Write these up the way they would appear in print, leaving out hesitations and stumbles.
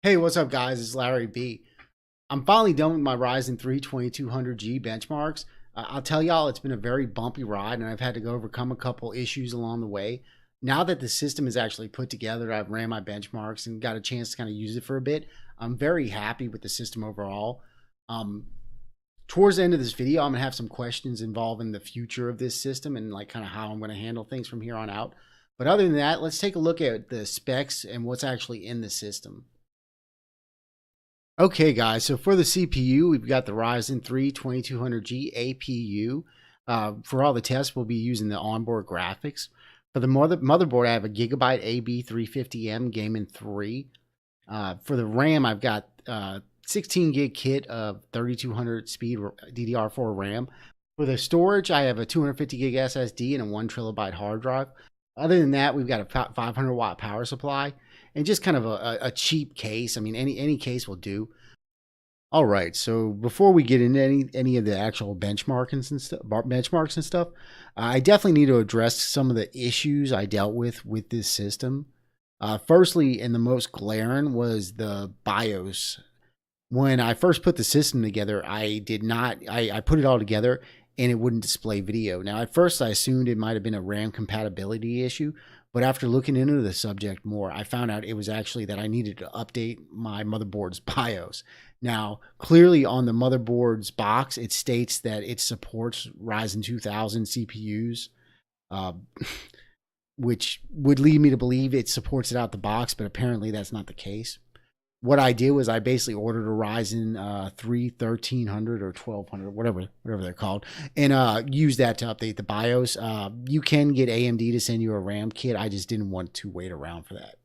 Hey, what's up, guys? It's Larry B. I'm finally done with my Ryzen 3 2200G benchmarks. I'll tell y'all, it's been a very bumpy ride, and I've had to go overcome a couple issues along the way. Now that the system is actually put together, I've ran my benchmarks and got a chance to kind of use it for a bit. I'm very happy with the system overall. Um, Towards the end of this video, I'm gonna have some questions involving the future of this system and like kind of how I'm gonna handle things from here on out. But other than that, let's take a look at the specs and what's actually in the system. Okay, guys, so for the CPU, we've got the Ryzen 3 2200G APU. For all the tests, we'll be using the onboard graphics. For the motherboard, I have a Gigabyte AB350M Gaming 3. For the RAM, I've got 16 gig kit of 3200 speed DDR4 RAM. For the storage, I have a 250 gig SSD and a 1 terabyte hard drive. Other than that, we've got a 500 watt power supply and just kind of a cheap case. I mean, any case will do. All right, so before we get into any of the actual benchmarks and stuff, I definitely need to address some of the issues I dealt with this system. Firstly, and the most glaring was the BIOS. When I first put the system together, I put it all together and it wouldn't display video. Now, at first, I assumed it might have been a RAM compatibility issue, but after looking into the subject more, I found out it was actually that I needed to update my motherboard's BIOS. Now, clearly on the motherboard's box, it states that it supports Ryzen 2000 CPUs, uh, which would lead me to believe it supports it out the box, but apparently that's not the case. What I did was I basically ordered a Ryzen 3 1300 or 1200, whatever they're called, and used that to update the BIOS. You can get AMD to send you a RAM kit. I just didn't want to wait around for that.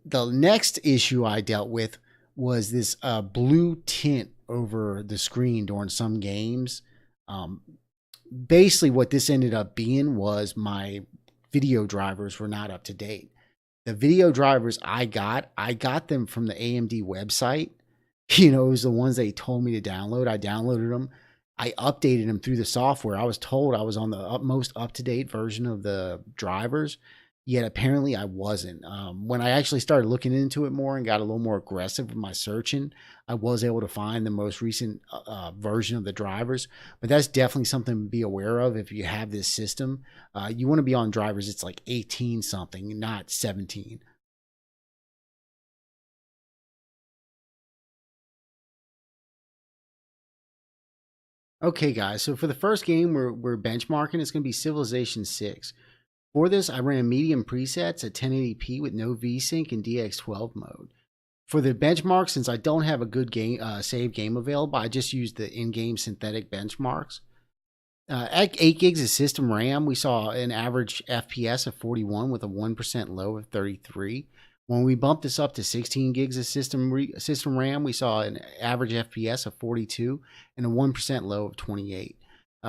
The next issue I dealt with was this blue tint over the screen during some games. Basically, what this ended up being was my video drivers were not up to date. The video drivers I got them from the AMD website. You know, it was the ones they told me to download. I downloaded them. I updated them through the software. I was told I was on the most up-to-date version of the drivers, yet apparently I wasn't. When I actually started looking into it more and got a little more aggressive with my searching, I was able to find the most recent version of the drivers. But that's definitely something to be aware of if you have this system. You want to be on drivers, it's like 18 something, not 17. Okay, guys, so for the first game we're benchmarking, it's going to be Civilization 6. For this, I ran medium presets at 1080p with no VSync and DX12 mode. For the benchmark, since I don't have a good save game available, I just used the in-game synthetic benchmarks. At 8 gigs of system RAM, we saw an average FPS of 41 with a 1% low of 33. When we bumped this up to 16 gigs of system RAM, we saw an average FPS of 42 and a 1% low of 28.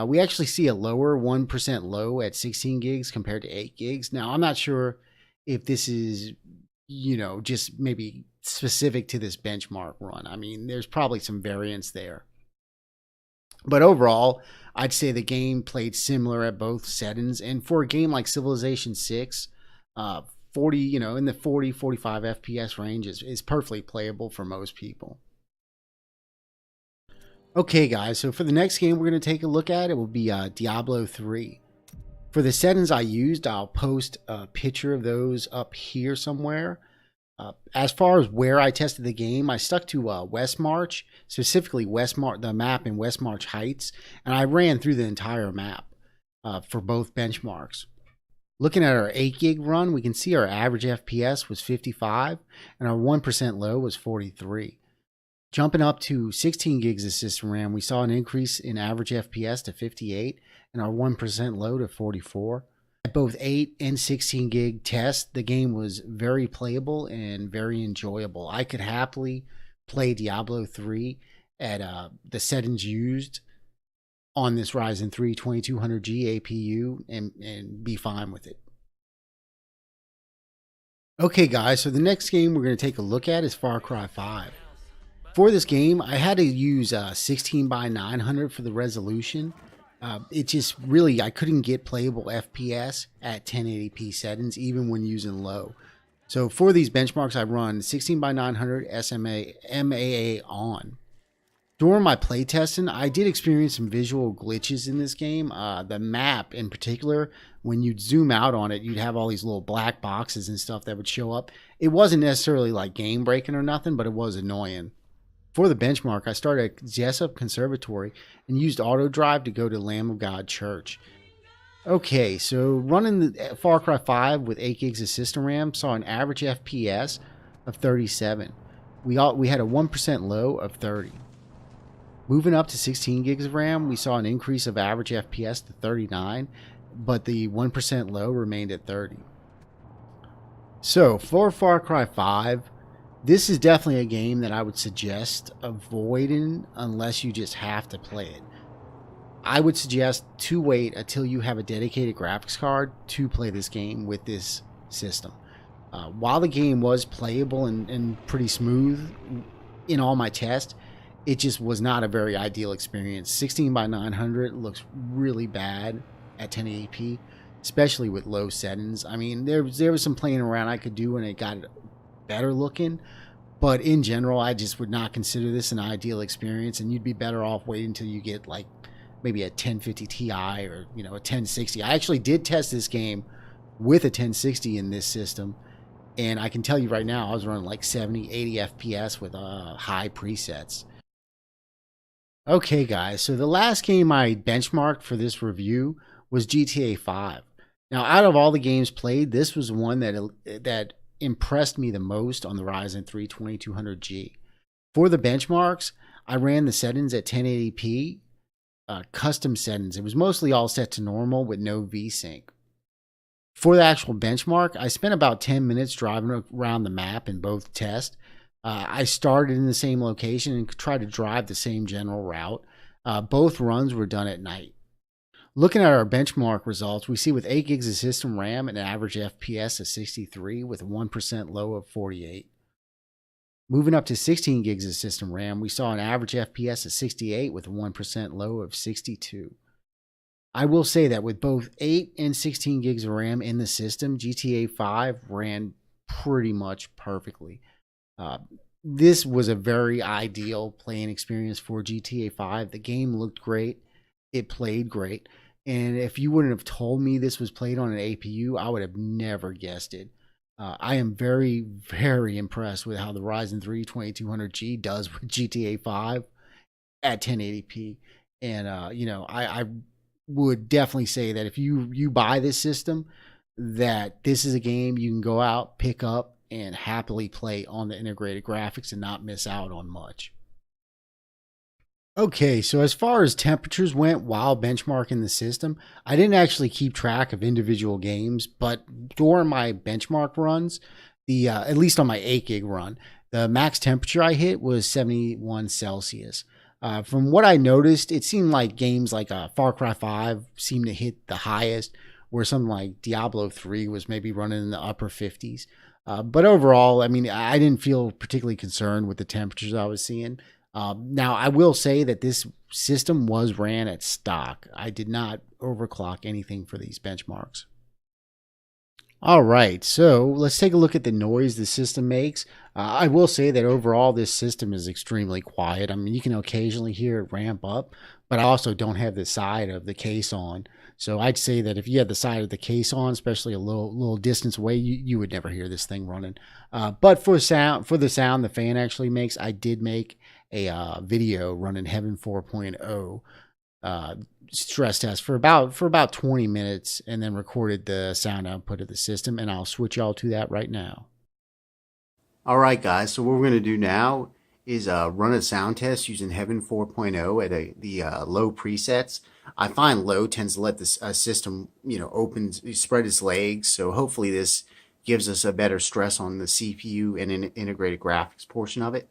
We actually see a lower 1% low at 16 gigs compared to 8 gigs. Now, I'm not sure if this is, just maybe specific to this benchmark run. I mean, there's probably some variance there. But overall, I'd say the game played similar at both settings. And for a game like Civilization 6, 40, in the 45 FPS range is perfectly playable for most people. Okay, guys, so for the next game we're going to take a look at, it will be Diablo 3. For the settings I used, I'll post a picture of those up here somewhere. As far as where I tested the game, I stuck to West March, specifically the map in West March Heights, and I ran through the entire map for both benchmarks. Looking at our 8 gig run, we can see our average FPS was 55 and our 1% low was 43. Jumping up to 16 gigs of system RAM, we saw an increase in average FPS to 58 and our 1% low to 44. At both 8 and 16 gig tests, the game was very playable and very enjoyable. I could happily play Diablo 3 at the settings used on this Ryzen 3 2200G APU and be fine with it. Okay, guys, so the next game we're going to take a look at is Far Cry 5. For this game, I had to use 16 by 900 for the resolution. It just really, I couldn't get playable FPS at 1080p settings, even when using low. So for these benchmarks, I run 16 by 900 MAA on. During my playtesting, I did experience some visual glitches in this game. The map in particular, when you'd zoom out on it, you'd have all these little black boxes and stuff that would show up. It wasn't necessarily like game breaking or nothing, but it was annoying. For the benchmark, I started at Jessup Conservatory and used auto drive to go to Lamb of God Church. Okay, so running the Far Cry 5 with 8 gigs of system RAM saw an average FPS of 37. We had a 1% low of 30. Moving up to 16 gigs of RAM, we saw an increase of average FPS to 39, but the 1% low remained at 30. So for Far Cry 5, this is definitely a game that I would suggest avoiding unless you just have to play it. I would suggest to wait until you have a dedicated graphics card to play this game with this system. While the game was playable and pretty smooth in all my tests, it just was not a very ideal experience. 16 by 900 looks really bad at 1080p, especially with low settings. I mean, there was some playing around I could do and it got better looking, but in general, I just would not consider this an ideal experience, and you'd be better off waiting until you get like maybe a 1050 Ti or a 1060. I actually did test this game with a 1060 in this system, and I can tell you right now I was running like 70, 80 FPS with high presets. Okay guys, so the last game I benchmarked for this review was GTA 5. Now out of all the games played, this was one that impressed me the most on the Ryzen 3 2200G. For the benchmarks, I ran the settings at 1080p. Custom settings. It was mostly all set to normal with no VSync. For the actual benchmark, I spent about 10 minutes driving around the map in both tests. I started in the same location and tried to drive the same general route. Both runs were done at night. Looking at our benchmark results, we see with 8 gigs of system RAM an average FPS of 63 with a 1% low of 48. Moving up to 16 gigs of system RAM, we saw an average FPS of 68 with a 1% low of 62. I will say that with both 8 and 16 gigs of RAM in the system, GTA 5 ran pretty much perfectly. This was a very ideal playing experience for GTA 5. The game looked great. It played great. And if you wouldn't have told me this was played on an APU, I would have never guessed it. I am very, very impressed with how the Ryzen 3 2200G does with GTA 5 at 1080p. And, I would definitely say that if you buy this system, that this is a game you can go out, pick up, and happily play on the integrated graphics and not miss out on much. Okay, so as far as temperatures went while benchmarking the system, I didn't actually keep track of individual games, but during my benchmark runs, at least on my 8 gig run, the max temperature I hit was 71 Celsius. From what I noticed, it seemed like games like Far Cry 5 seemed to hit the highest, where something like Diablo 3 was maybe running in the upper 50s. But overall, I mean, I didn't feel particularly concerned with the temperatures I was seeing. Now, I will say that this system was ran at stock. I did not overclock anything for these benchmarks. All right, so let's take a look at the noise the system makes. I will say that overall this system is extremely quiet. I mean, you can occasionally hear it ramp up, but I also don't have the side of the case on. So I'd say that if you had the side of the case on, especially a little distance away, you would never hear this thing running. But for the sound the fan actually makes, I did make a video running Heaven 4.0 stress test for about 20 minutes, and then recorded the sound output of the system, and I'll switch y'all to that right now. All right, guys. So what we're going to do now is run a sound test using Heaven 4.0 at the low presets. I find low tends to let the system, spread its legs. So hopefully this gives us a better stress on the CPU and integrated graphics portion of it.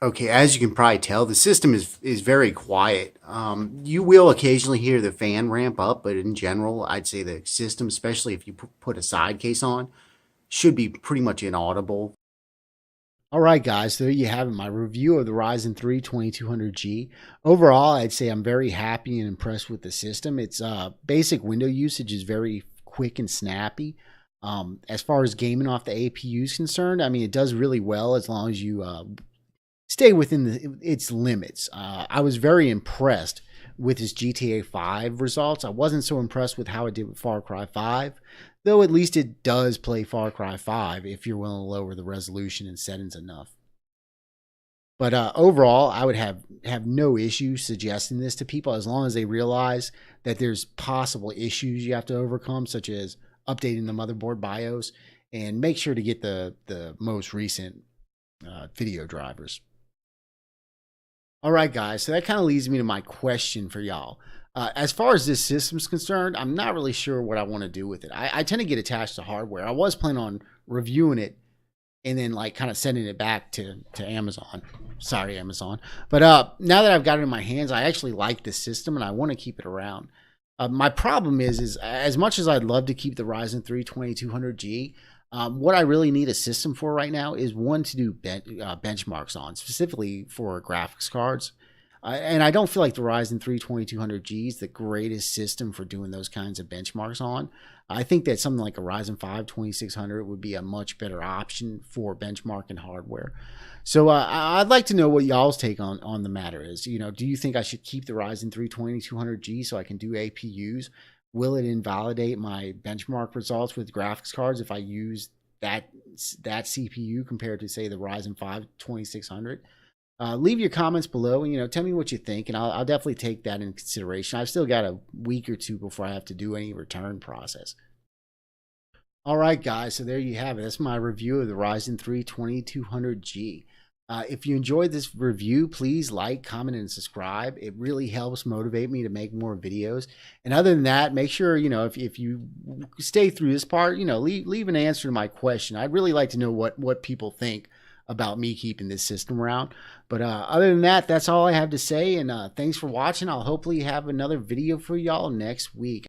Okay, as you can probably tell, the system is very quiet. You will occasionally hear the fan ramp up, but in general, I'd say the system, especially if you put a side case on, should be pretty much inaudible. All right, guys, so there you have it, my review of the Ryzen 3 2200G. Overall, I'd say I'm very happy and impressed with the system. Its basic window usage is very quick and snappy. As far as gaming off the APU is concerned, I mean, it does really well as long as you stay within its limits. I was very impressed with his GTA 5 results. I wasn't so impressed with how it did with Far Cry 5, though at least it does play Far Cry 5 if you're willing to lower the resolution and settings enough. But overall, I would have no issue suggesting this to people as long as they realize that there's possible issues you have to overcome, such as updating the motherboard BIOS, and make sure to get the most recent video drivers. All right, guys. So that kind of leads me to my question for y'all. As far as this system's concerned, I'm not really sure what I want to do with it. I tend to get attached to hardware. I was planning on reviewing it and then like kind of sending it back to Amazon. Sorry, Amazon. But now that I've got it in my hands, I actually like this system and I want to keep it around. My problem is as much as I'd love to keep the Ryzen 3 2200G, what I really need a system for right now is one to do benchmarks on, specifically for graphics cards. And I don't feel like the Ryzen 3 2200G is the greatest system for doing those kinds of benchmarks on. I think that something like a Ryzen 5 2600 would be a much better option for benchmarking hardware. So I'd like to know what y'all's take on the matter is. You know, do you think I should keep the Ryzen 3 2200G so I can do APUs? Will it invalidate my benchmark results with graphics cards if I use that CPU compared to, say, the Ryzen 5 2600? Leave your comments below and, you know, tell me what you think, and I'll definitely take that into consideration. I've still got a week or two before I have to do any return process. All right, guys, so there you have it. That's my review of the Ryzen 3 2200G. If you enjoyed this review, please like, comment, and subscribe. It really helps motivate me to make more videos. And other than that, make sure, you know, if you stay through this part, you know, leave an answer to my question. I'd really like to know what people think about me keeping this system around. But other than that, that's all I have to say. And thanks for watching. I'll hopefully have another video for y'all next week.